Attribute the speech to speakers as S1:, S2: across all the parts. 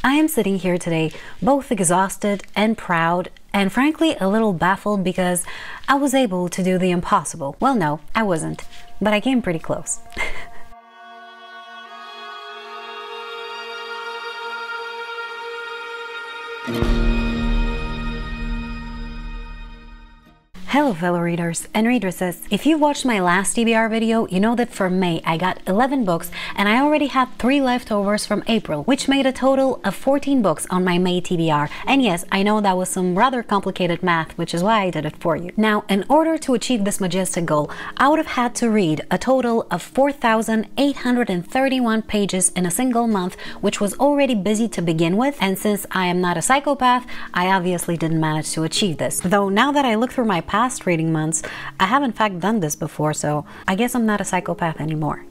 S1: I am sitting here today both exhausted and proud, and frankly a little baffled because I was able to do the impossible. Well, no, I wasn't, but I came pretty close. Hello fellow readers and readresses. If you've watched my last TBR video, you know that for May I got 11 books and I already had 3 leftovers from April, which made a total of 14 books on my May TBR. And yes, I know that was some rather complicated math, which is why I did it for you. Now, in order to achieve this majestic goal, I would have had to read a total of 4,831 pages in a single month, which was already busy to begin with, and since I am not a psychopath, I obviously didn't manage to achieve this. Though now that I look through my past reading months, I have in fact done this before, so I guess I'm not a psychopath anymore.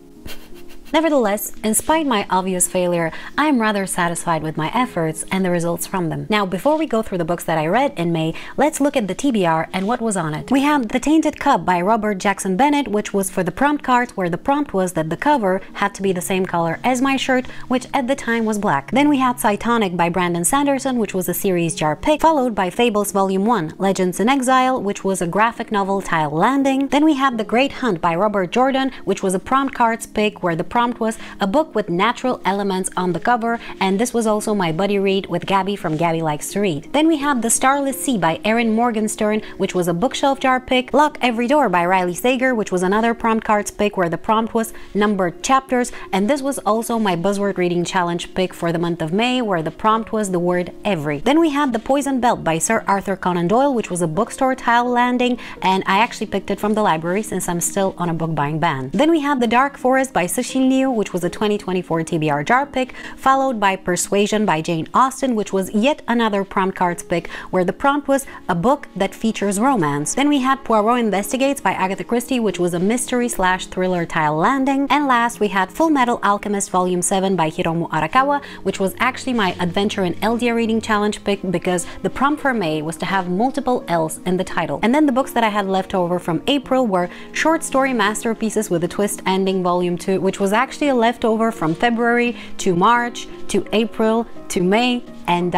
S1: Nevertheless, in spite of my obvious failure, I am rather satisfied with my efforts and the results from them. Now, before we go through the books that I read in May, let's look at the TBR and what was on it. We had The Tainted Cup by Robert Jackson Bennett, which was for the prompt cards, where the prompt was that the cover had to be the same color as my shirt, which at the time was black. Then we had Cytonic by Brandon Sanderson, which was a series jar pick, followed by Fables Volume 1, Legends in Exile, which was a graphic novel tile landing. Then we had The Great Hunt by Robert Jordan, which was a prompt cards pick, where the prompt was a book with natural elements on the cover, and this was also my buddy read with Gabby from Gabby Likes to Read. Then we have The Starless Sea by Erin Morgenstern, which was a bookshelf jar pick, Lock Every Door by Riley Sager, which was another prompt cards pick where the prompt was numbered chapters, and this was also my buzzword reading challenge pick for the month of May, where the prompt was the word every. Then we had The Poison Belt by Sir Arthur Conan Doyle, which was a bookstore tile landing, and I actually picked it from the library since I'm still on a book buying ban. Then we had The Dark Forest by Cixin Liu, which was a 2024 TBR jar pick, followed by Persuasion by Jane Austen, which was yet another prompt cards pick where the prompt was a book that features romance. Then we had Poirot Investigates by Agatha Christie, which was a mystery/thriller tile landing. And last we had Fullmetal Alchemist Volume 7 by Hiromu Arakawa, which was actually my adventure in LDR reading challenge pick because the prompt for May was to have multiple L's in the title. And then the books that I had left over from April were Short Story Masterpieces with a Twist Ending Volume 2, which was actually a leftover from February to March to April to May, and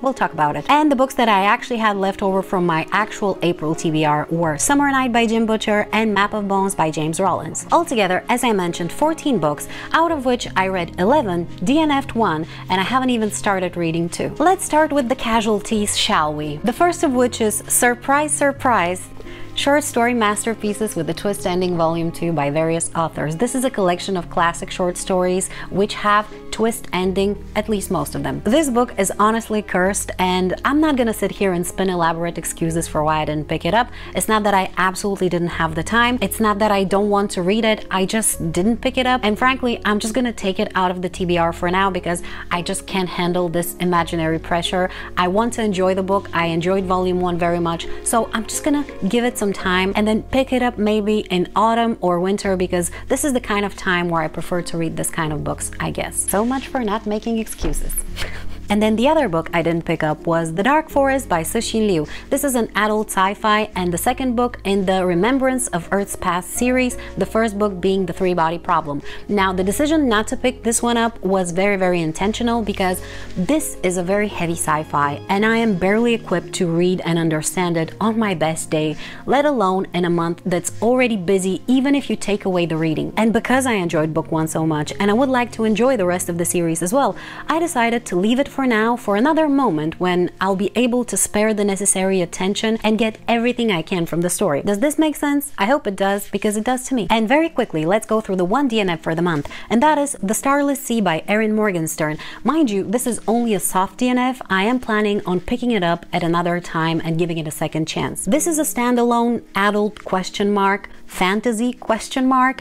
S1: we'll talk about it. And the books that I actually had left over from my actual April TBR were Summer Night by Jim Butcher and Map of Bones by James Rollins. Altogether, as I mentioned, 14 books, out of which I read 11, DNF'd 1, and I haven't even started reading 2. Let's start with the casualties, shall we? The first of which is, surprise, surprise, Short Story Masterpieces with a Twist Ending Volume 2 by various authors. This is a collection of classic short stories which have twist ending, at least most of them. This book is honestly cursed, and I'm not gonna sit here and spin elaborate excuses for why I didn't pick it up. It's not that I absolutely didn't have the time. It's not that I don't want to read it. I just didn't pick it up. And frankly, I'm just gonna take it out of the TBR for now because I just can't handle this imaginary pressure. I want to enjoy the book. I enjoyed Volume 1 very much. So I'm just gonna give it some time and then pick it up maybe in autumn or winter, because this is the kind of time where I prefer to read this kind of books, I guess. So much for not making excuses. And then the other book I didn't pick up was The Dark Forest by Cixin Liu. This is an adult sci-fi and the second book in the Remembrance of Earth's Past series, the first book being The Three-Body Problem. Now, the decision not to pick this one up was very, very intentional because this is a very heavy sci-fi and I am barely equipped to read and understand it on my best day, let alone in a month that's already busy even if you take away the reading. And because I enjoyed book 1 so much and I would like to enjoy the rest of the series as well, I decided to leave it for now for another moment when I'll be able to spare the necessary attention and get everything I can from the story. Does this make sense? I hope it does, because it does to me. And very quickly, let's go through the one DNF for the month, and that is The Starless Sea by Erin Morgenstern. Mind you, this is only a soft DNF. I am planning on picking it up at another time and giving it a second chance. This is a standalone adult fantasy ?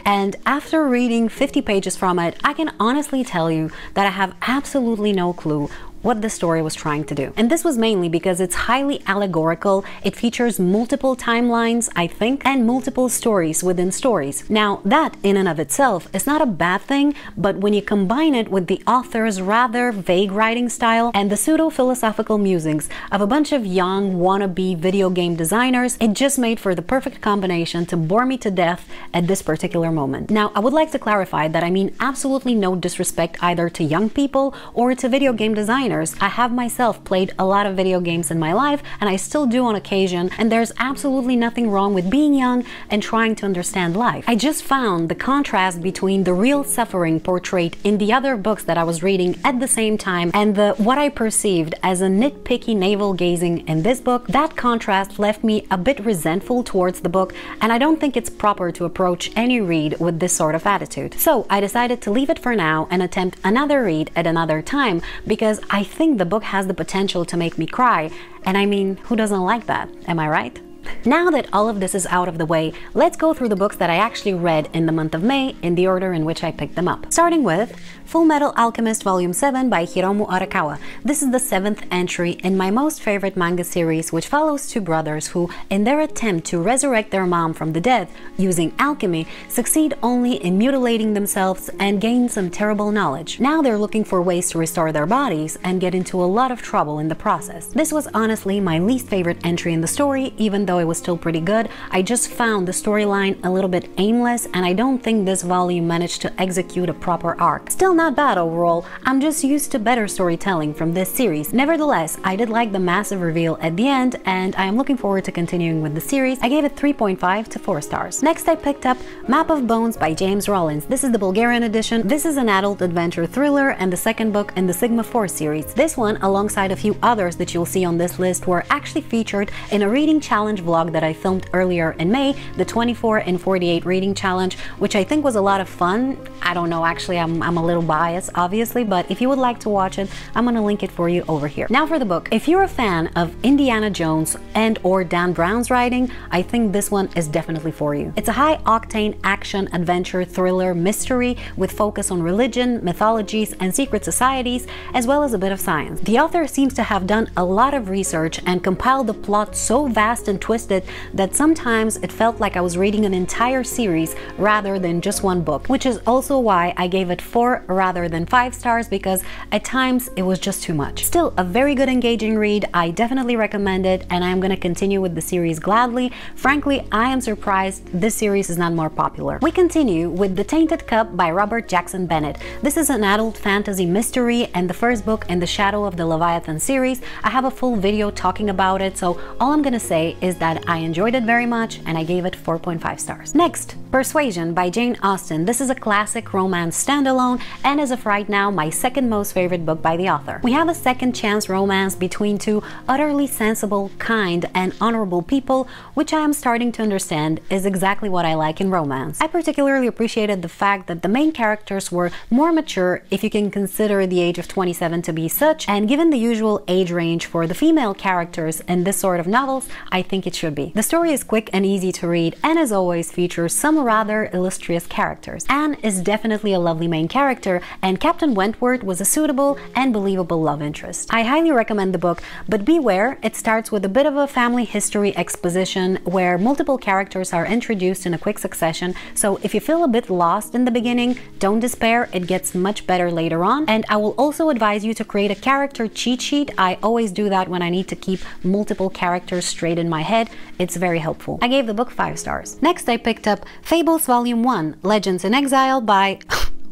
S1: And after reading 50 pages from it, I can honestly tell you that I have absolutely no clue what the story was trying to do. And this was mainly because it's highly allegorical, it features multiple timelines, I think, and multiple stories within stories. Now, that in and of itself is not a bad thing, but when you combine it with the author's rather vague writing style and the pseudo-philosophical musings of a bunch of young wannabe video game designers, it just made for the perfect combination to bore me to death at this particular moment. Now, I would like to clarify that I mean absolutely no disrespect either to young people or to video game designers. I have myself played a lot of video games in my life, and I still do on occasion, and there's absolutely nothing wrong with being young and trying to understand life. I just found the contrast between the real suffering portrayed in the other books that I was reading at the same time and what I perceived as a nitpicky navel-gazing in this book. That contrast left me a bit resentful towards the book, and I don't think it's proper to approach any read with this sort of attitude. So I decided to leave it for now and attempt another read at another time, because I think the book has the potential to make me cry, and I mean, who doesn't like that? Am I right? Now that all of this is out of the way, let's go through the books that I actually read in the month of May in the order in which I picked them up. Starting with Fullmetal Alchemist Volume 7 by Hiromu Arakawa. This is the 7th entry in my most favorite manga series, which follows two brothers who, in their attempt to resurrect their mom from the dead using alchemy, succeed only in mutilating themselves and gain some terrible knowledge. Now they're looking for ways to restore their bodies and get into a lot of trouble in the process. This was honestly my least favorite entry in the story, even though it was still pretty good. I just found the storyline a little bit aimless, and I don't think this volume managed to execute a proper arc. Still not bad overall, I'm just used to better storytelling from this series. Nevertheless, I did like the massive reveal at the end, and I am looking forward to continuing with the series. I gave it 3.5 to 4 stars. Next, I picked up Map of Bones by James Rollins. This is the Bulgarian edition. This is an adult adventure thriller and the second book in the Sigma 4 series. This one, alongside a few others that you'll see on this list, were actually featured in a reading challenge vlog that I filmed earlier in May, the 24 in 48 reading challenge, which I think was a lot of fun. I don't know, actually I'm a little biased obviously, but if you would like to watch it, I'm gonna link it for you over here. Now for the book. If you're a fan of Indiana Jones and or Dan Brown's writing, I think this one is definitely for you. It's a high-octane action adventure thriller mystery with focus on religion, mythologies, and secret societies, as well as a bit of science. The author seems to have done a lot of research and compiled the plot so vast and twisted that sometimes it felt like I was reading an entire series rather than just one book, which is also why I gave it 4 rather than 5 stars, because at times it was just too much. Still a very good engaging read. I definitely recommend it, and I'm gonna continue with the series gladly. Frankly, I am surprised this series is not more popular. We continue with The Tainted Cup by Robert Jackson Bennett. This is an adult fantasy mystery and the first book in the Shadow of the Leviathan series. I have a full video talking about it, so all I'm gonna say is that I enjoyed it very much and I gave it 4.5 stars. Next, Persuasion by Jane Austen. This is a classic romance standalone and as of right now my second most favorite book by the author. We have a second chance romance between two utterly sensible, kind, and honorable people, which I am starting to understand is exactly what I like in romance. I particularly appreciated the fact that the main characters were more mature, if you can consider the age of 27 to be such, and given the usual age range for the female characters in this sort of novels, I think it should be. The story is quick and easy to read, and as always features some rather illustrious characters. Anne is definitely a lovely main character, and Captain Wentworth was a suitable and believable love interest. I highly recommend the book, but beware, it starts with a bit of a family history exposition where multiple characters are introduced in a quick succession, so if you feel a bit lost in the beginning, don't despair, it gets much better later on. And I will also advise you to create a character cheat sheet. I always do that when I need to keep multiple characters straight in my head. It's very helpful. I gave the book 5 stars. Next, I picked up Fables Volume 1, Legends in Exile by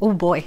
S1: oh boy,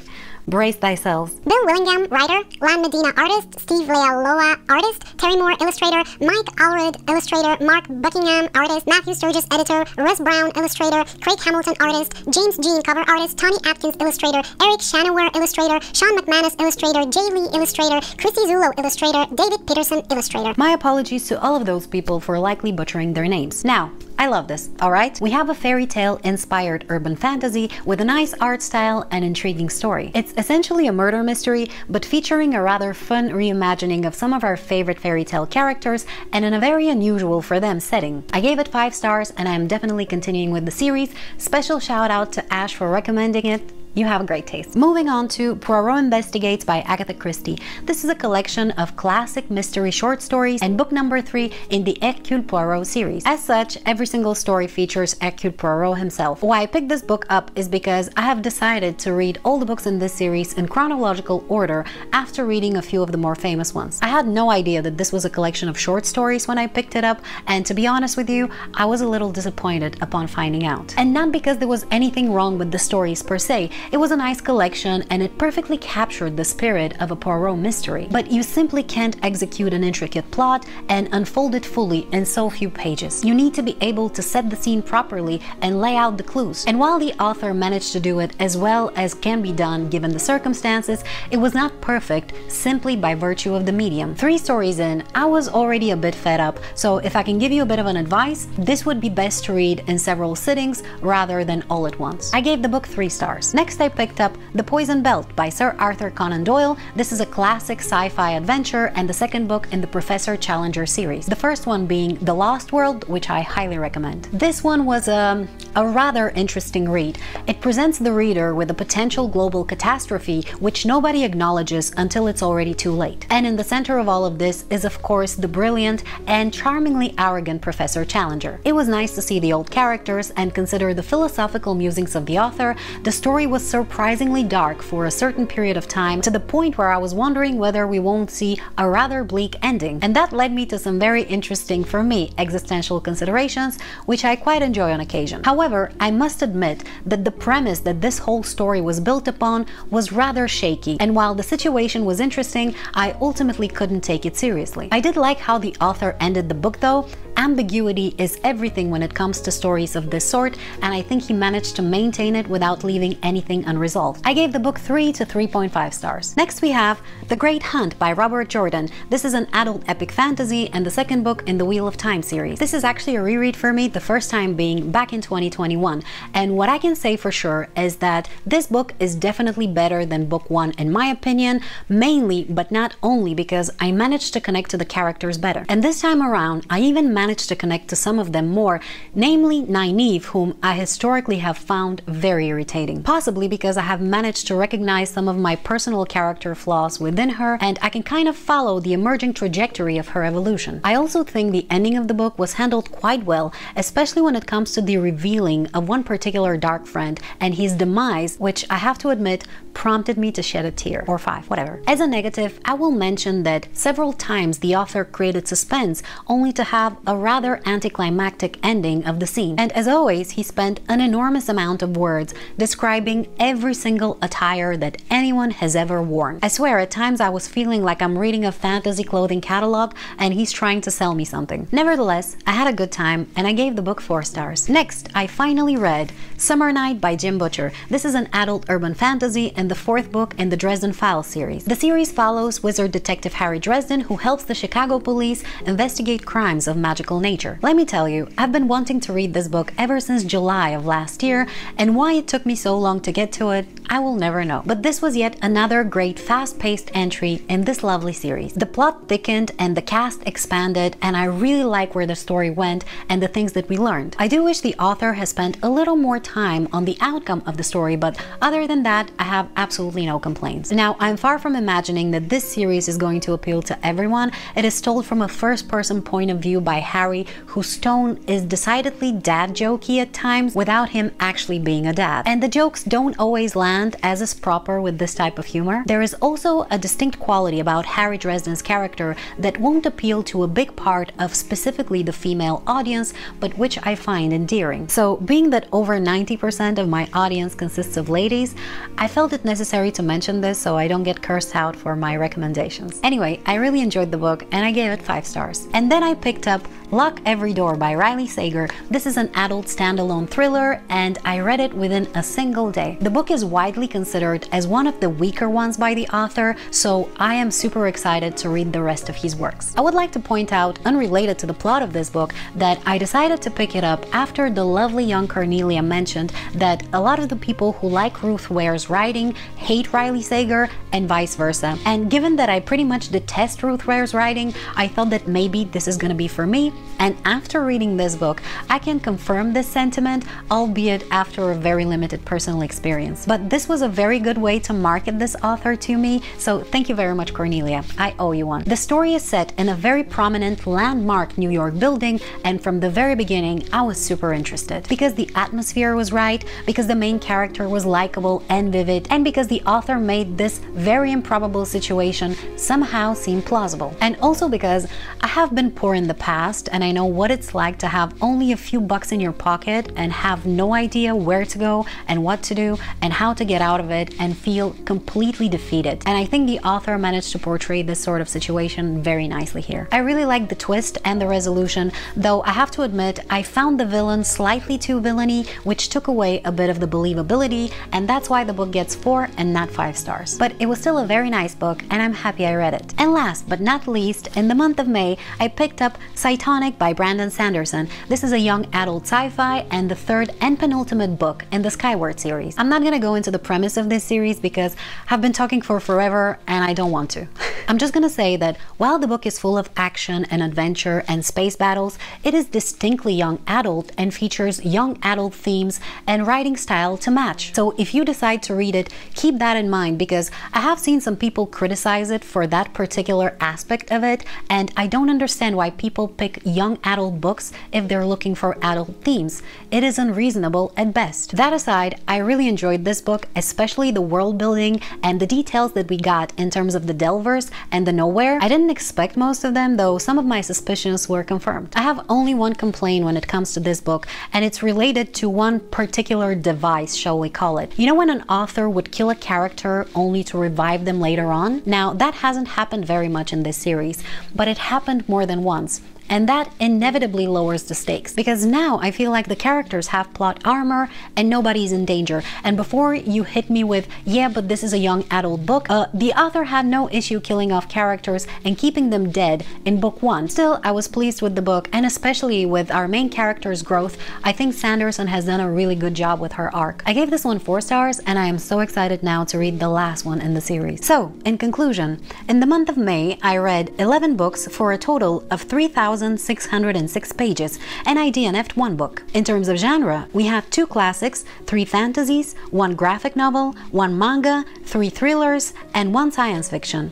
S1: brace thyselves.
S2: Bill Willingham, writer, Lan Medina, artist, Steve Lealoa, artist, Terry Moore, illustrator, Mike Allred, illustrator, Mark Buckingham, artist, Matthew Sturgis, editor, Russ Brown, illustrator, Craig Hamilton, artist, James Jean, cover artist, Tony Atkins, illustrator, Eric Shanaware, illustrator, Sean McManus, illustrator, Jay Lee, illustrator, Christie Zulo, illustrator, David Peterson, illustrator.
S1: My apologies to all of those people for likely butchering their names. Now, I love this, alright? We have a fairy tale inspired urban fantasy with a nice art style and intriguing story. It's essentially a murder mystery, but featuring a rather fun reimagining of some of our favorite fairy tale characters and in a very unusual for them setting. I gave it 5 stars and I am definitely continuing with the series. Special shout out to Ash for recommending it. You have a great taste. Moving on to Poirot Investigates by Agatha Christie. This is a collection of classic mystery short stories and book number 3 in the Hercule Poirot series. As such, every single story features Hercule Poirot himself. Why I picked this book up is because I have decided to read all the books in this series in chronological order after reading a few of the more famous ones. I had no idea that this was a collection of short stories when I picked it up, and to be honest with you, I was a little disappointed upon finding out. And not because there was anything wrong with the stories per se. It was a nice collection and it perfectly captured the spirit of a Poirot mystery, but you simply can't execute an intricate plot and unfold it fully in so few pages. You need to be able to set the scene properly and lay out the clues. And while the author managed to do it as well as can be done given the circumstances, it was not perfect simply by virtue of the medium. 3 stories in, I was already a bit fed up, so if I can give you a bit of an advice, this would be best to read in several sittings rather than all at once. I gave the book 3 stars. Next, I picked up The Poison Belt by Sir Arthur Conan Doyle. This is a classic sci-fi adventure and the second book in the Professor Challenger series. The first one being The Lost World, which I highly recommend. This one was a rather interesting read. It presents the reader with a potential global catastrophe which nobody acknowledges until it's already too late. And in the center of all of this is of course the brilliant and charmingly arrogant Professor Challenger. It was nice to see the old characters and consider the philosophical musings of the author. The story was surprisingly dark for a certain period of time, to the point where I was wondering whether we won't see a rather bleak ending. And that led me to some very interesting, for me, existential considerations, which I quite enjoy on occasion. However, I must admit that the premise that this whole story was built upon was rather shaky, and while the situation was interesting, I ultimately couldn't take it seriously. I did like how the author ended the book though. Ambiguity is everything when it comes to stories of this sort, and I think he managed to maintain it without leaving anything unresolved. I gave the book 3 to 3.5 stars. Next we have The Great Hunt by Robert Jordan. This is an adult epic fantasy and the second book in the Wheel of Time series. This is actually a reread for me, the first time being back in 2021, and what I can say for sure is that this book is definitely better than book 1 in my opinion, mainly but not only because I managed to connect to the characters better. And this time around, I even managed to connect to some of them more, namely Nynaeve, whom I historically have found very irritating. Possibly because I have managed to recognize some of my personal character flaws within her, and I can kind of follow the emerging trajectory of her evolution. I also think the ending of the book was handled quite well, especially when it comes to the revealing of one particular dark friend and his demise, which I have to admit prompted me to shed a tear, or 5, whatever. As a negative, I will mention that several times the author created suspense only to have a rather anticlimactic ending of the scene. And as always, he spent an enormous amount of words describing every single attire that anyone has ever worn. I swear, at times I was feeling like I'm reading a fantasy clothing catalog and he's trying to sell me something. Nevertheless, I had a good time and I gave the book 4 stars. Next, I finally read Summer Night by Jim Butcher. This is an adult urban fantasy and the 4th book in the Dresden Files series. The series follows wizard detective Harry Dresden, who helps the Chicago police investigate crimes of magical nature. Let me tell you, I've been wanting to read this book ever since July of last year, and why it took me so long to get to it, I will never know. But this was yet another great fast-paced entry in this lovely series. The plot thickened and the cast expanded, and I really like where the story went and the things that we learned. I do wish the author has spent a little more time on the outcome of the story, but other than that, I have absolutely no complaints. Now, I'm far from imagining that this series is going to appeal to everyone. It is told from a first-person point of view by Harry, whose tone is decidedly dad jokey at times without him actually being a dad. And the jokes don't always land as is proper with this type of humor. There is also a distinct quality about Harry Dresden's character that won't appeal to a big part of specifically the female audience, but which I find endearing. So, being that over 90% of my audience consists of ladies, I felt it necessary to mention this so I don't get cursed out for my recommendations. Anyway, I really enjoyed the book and I gave it 5 stars. And then I picked up Lock Every Door by Riley Sager. This is an adult standalone thriller and I read it within a single day. The book is widely considered as one of the weaker ones by the author, so I am super excited to read the rest of his works. I would like to point out, unrelated to the plot of this book, that I decided to pick it up after the lovely young Cornelia mentioned that a lot of the people who like Ruth Ware's writing hate Riley Sager and vice versa. And given that I pretty much detest Ruth Ware's writing, I thought that maybe this is gonna be for me, And after reading this book, I can confirm this sentiment, albeit after a very limited personal experience. But this was a very good way to market this author to me, so thank you very much, Cornelia. I owe you one. The story is set in a very prominent landmark New York building, and from the very beginning, I was super interested. Because the atmosphere was right, because the main character was likable and vivid, and because the author made this very improbable situation somehow seem plausible. And also because I have been poor in the past, and I know what it's like to have only a few bucks in your pocket and have no idea where to go and what to do and how to get out of it and feel completely defeated. And I think the author managed to portray this sort of situation very nicely here. I really liked the twist and the resolution, though I have to admit I found the villain slightly too villainy, which took away a bit of the believability, and that's why the book gets 4 and not 5 stars. But it was still a very nice book, and I'm happy I read it. And last but not least, in the month of May, I picked up Cytonic by Brandon Sanderson. This is a young adult sci-fi and the third and penultimate book in the Skyward series. I'm not gonna go into the premise of this series because I've been talking for forever and I don't want to. I'm just gonna say that while the book is full of action and adventure and space battles, it is distinctly young adult and features young adult themes and writing style to match. So if you decide to read it, keep that in mind, because I have seen some people criticize it for that particular aspect of it, and I don't understand why people pick young adult books if they're looking for adult themes. It is unreasonable at best. That aside, I really enjoyed this book, especially the world building and the details that we got in terms of the Delvers and the Nowhere. I didn't expect most of them, though some of my suspicions were confirmed. I have only one complaint when it comes to this book, and it's related to one particular device, shall we call it. You know when an author would kill a character only to revive them later on? Now, that hasn't happened very much in this series, but it happened more than once. And that inevitably lowers the stakes, because now I feel like the characters have plot armor and nobody's in danger. And before you hit me with, yeah, but this is a young adult book, the author had no issue killing off characters and keeping them dead in book 1. Still, I was pleased with the book, and especially with our main character's growth. I think Sanderson has done a really good job with her arc. I gave this one 4 stars, and I am so excited now to read the last one in the series. So, in conclusion, in the month of May, I read 11 books for a total of 3,606 pages, and I DNF'd 1 book. In terms of genre, we have 2 classics, 3 fantasies, 1 graphic novel, 1 manga, 3 thrillers, and 1 science fiction.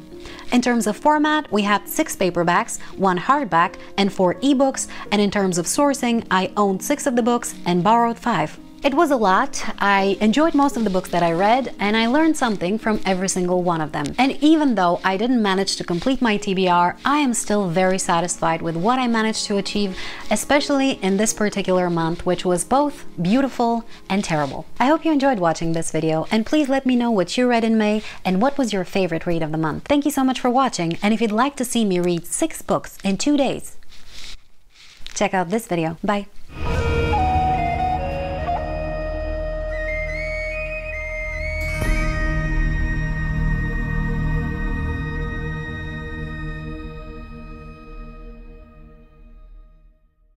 S1: In terms of format, we have 6 paperbacks, 1 hardback, and 4 ebooks, and in terms of sourcing, I owned 6 of the books and borrowed 5. It was a lot. I enjoyed most of the books that I read, and I learned something from every single one of them. And even though I didn't manage to complete my TBR, I am still very satisfied with what I managed to achieve, especially in this particular month, which was both beautiful and terrible. I hope you enjoyed watching this video, and please let me know what you read in May and what was your favorite read of the month. Thank you so much for watching, and if you'd like to see me read 6 books in 2 days, check out this video. Bye!